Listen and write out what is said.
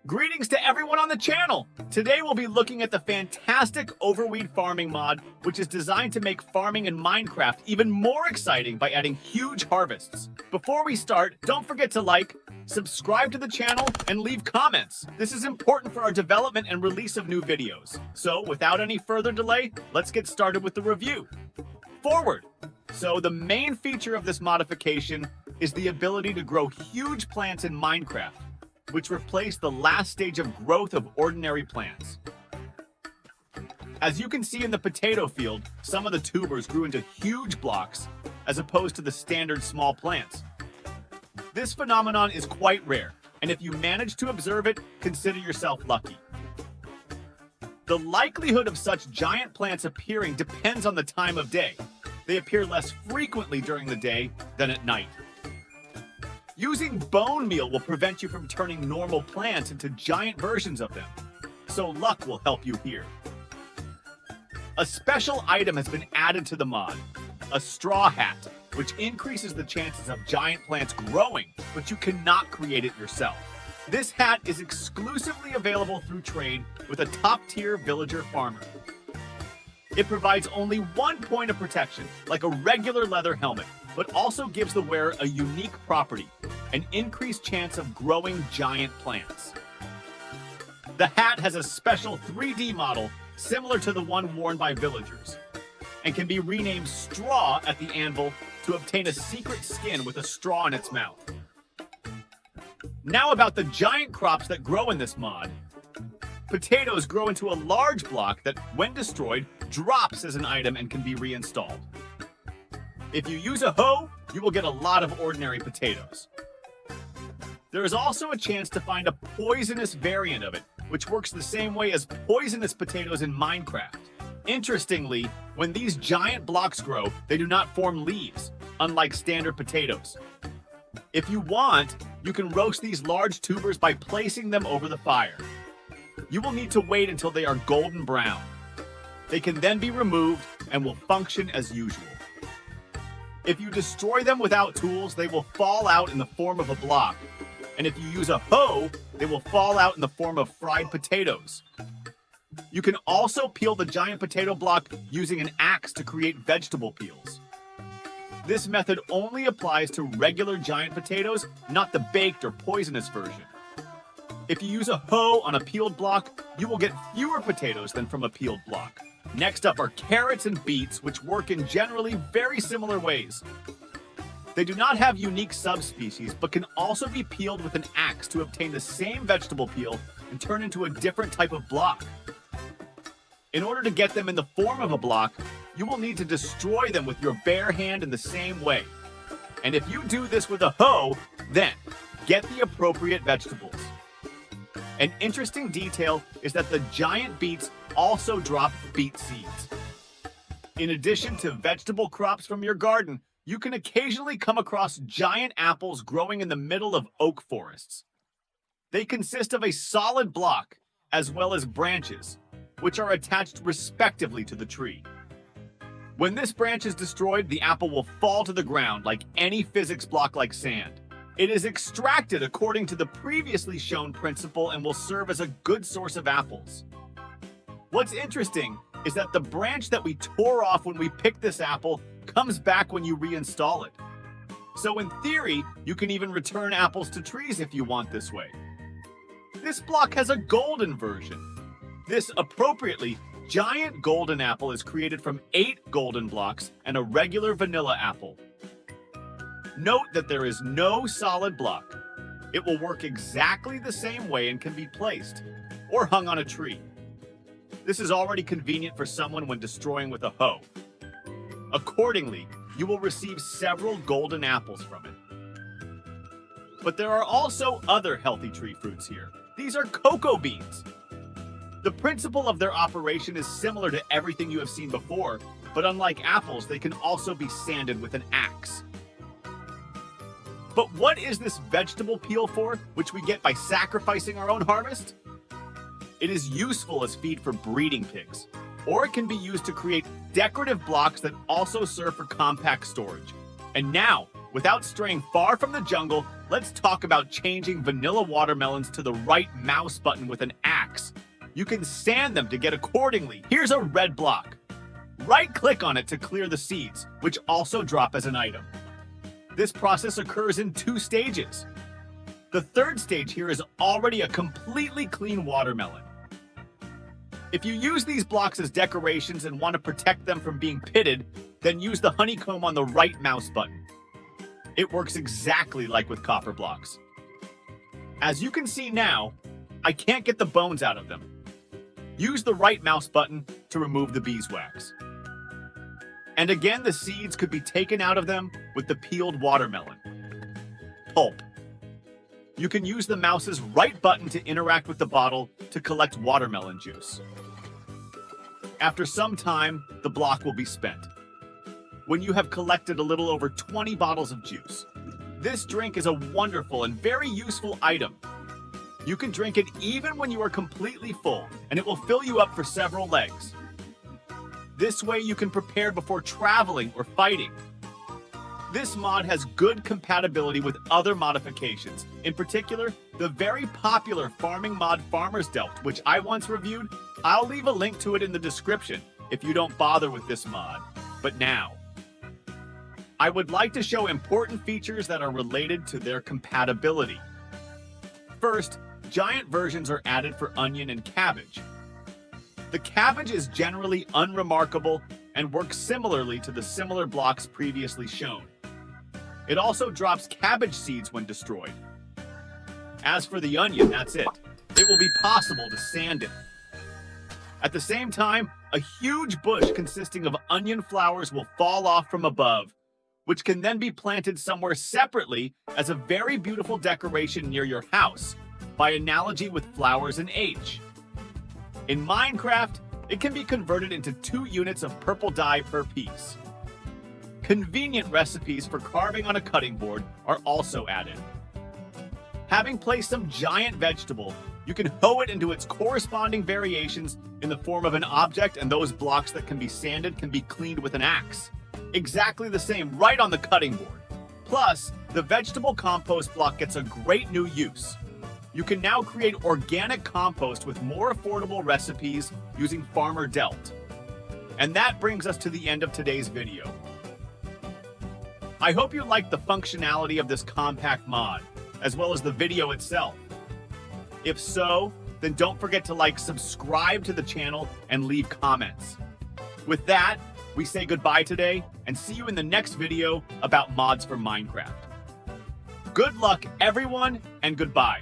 Greetings to everyone on the channel! Today we'll be looking at the fantastic overweed farming mod, which is designed to make farming in Minecraft even more exciting by adding huge harvests. Before we start, don't forget to like, subscribe to the channel, and leave comments. This is important for our development and release of new videos. So without any further delay, let's get started with the review. Forward! So the main feature of this modification is the ability to grow huge plants in Minecraft, which replace the last stage of growth of ordinary plants. As you can see in the potato field, some of the tubers grew into huge blocks as opposed to the standard small plants. This phenomenon is quite rare, and if you manage to observe it, consider yourself lucky. The likelihood of such giant plants appearing depends on the time of day. They appear less frequently during the day than at night. Using bone meal will prevent you from turning normal plants into giant versions of them, so luck will help you here. A special item has been added to the mod, a straw hat, which increases the chances of giant plants growing, but you cannot create it yourself. This hat is exclusively available through trade with a top-tier villager farmer. It provides only 1 point of protection, like a regular leather helmet, but also gives the wearer a unique property, an increased chance of growing giant plants. The hat has a special 3D model similar to the one worn by villagers, and can be renamed Straw at the anvil to obtain a secret skin with a straw in its mouth. Now about the giant crops that grow in this mod. Potatoes grow into a large block that, when destroyed, drops as an item and can be reinstalled. If you use a hoe, you will get a lot of ordinary potatoes. There is also a chance to find a poisonous variant of it, which works the same way as poisonous potatoes in Minecraft. Interestingly, when these giant blocks grow, they do not form leaves, unlike standard potatoes. If you want, you can roast these large tubers by placing them over the fire. You will need to wait until they are golden brown. They can then be removed and will function as usual. If you destroy them without tools, they will fall out in the form of a block. And if you use a hoe, they will fall out in the form of fried potatoes. You can also peel the giant potato block using an axe to create vegetable peels. This method only applies to regular giant potatoes, not the baked or poisonous version. If you use a hoe on a peeled block, you will get fewer potatoes than from a peeled block. Next up are carrots and beets, which work in generally very similar ways. They do not have unique subspecies, but can also be peeled with an axe to obtain the same vegetable peel and turn into a different type of block. In order to get them in the form of a block, you will need to destroy them with your bare hand in the same way. And if you do this with a hoe, then get the appropriate vegetables. An interesting detail is that the giant beets also drop beet seeds. In addition to vegetable crops from your garden, you can occasionally come across giant apples growing in the middle of oak forests. They consist of a solid block, as well as branches, which are attached respectively to the tree. When this branch is destroyed, the apple will fall to the ground like any physics block like sand. It is extracted according to the previously shown principle and will serve as a good source of apples. What's interesting is that the branch that we tore off when we picked this apple comes back when you reinstall it. So in theory, you can even return apples to trees if you want this way. This block has a golden version. This appropriately giant golden apple is created from 8 golden blocks and a regular vanilla apple. Note that there is no solid block. It will work exactly the same way and can be placed or hung on a tree. This is already convenient for someone when destroying with a hoe. Accordingly, you will receive several golden apples from it. But there are also other healthy tree fruits here. These are cocoa beans. The principle of their operation is similar to everything you have seen before, but unlike apples, they can also be sanded with an axe. But what is this vegetable peel for, which we get by sacrificing our own harvest? It is useful as feed for breeding pigs, or it can be used to create decorative blocks that also serve for compact storage. And now, Without straying far from the jungle, let's talk about changing vanilla watermelons to the right mouse button with an axe. You can sand them to get accordingly. Here's a red block. Right-click on it to clear the seeds, which also drop as an item. This process occurs in 2 stages. The third stage here is already a completely clean watermelon. If you use these blocks as decorations and want to protect them from being pitted, then use the honeycomb on the right mouse button. It works exactly like with copper blocks. As you can see now, I can't get the bones out of them. Use the right mouse button to remove the beeswax. And again, the seeds could be taken out of them with the peeled watermelon. Pulp. You can use the mouse's right button to interact with the bottle to collect watermelon juice. After some time, the block will be spent. When you have collected a little over 20 bottles of juice. This drink is a wonderful and very useful item. You can drink it even when you are completely full, and it will fill you up for several legs. This way you can prepare before traveling or fighting. This mod has good compatibility with other modifications, in particular, the very popular farming mod Farmer's Delt, which I once reviewed. I'll leave a link to it in the description if you don't bother with this mod. But now, I would like to show important features that are related to their compatibility. First, giant versions are added for onion and cabbage. The cabbage is generally unremarkable and works similarly to the similar blocks previously shown. It also drops cabbage seeds when destroyed. As for the onion, that's it. It will be possible to sand it. At the same time, a huge bush consisting of onion flowers will fall off from above, which can then be planted somewhere separately as a very beautiful decoration near your house, by analogy with flowers in H. In Minecraft, it can be converted into 2 units of purple dye per piece. Convenient recipes for carving on a cutting board are also added. Having placed some giant vegetable, you can hoe it into its corresponding variations in the form of an object, and those blocks that can be sanded can be cleaned with an axe. Exactly the same right on the cutting board. Plus, the vegetable compost block gets a great new use. You can now create organic compost with more affordable recipes using Farmer Delt. And that brings us to the end of today's video. I hope you liked the functionality of this compact mod, as well as the video itself. If so, then don't forget to subscribe to the channel, and leave comments. With that, we say goodbye today, and see you in the next video about mods for Minecraft. Good luck, everyone, and goodbye.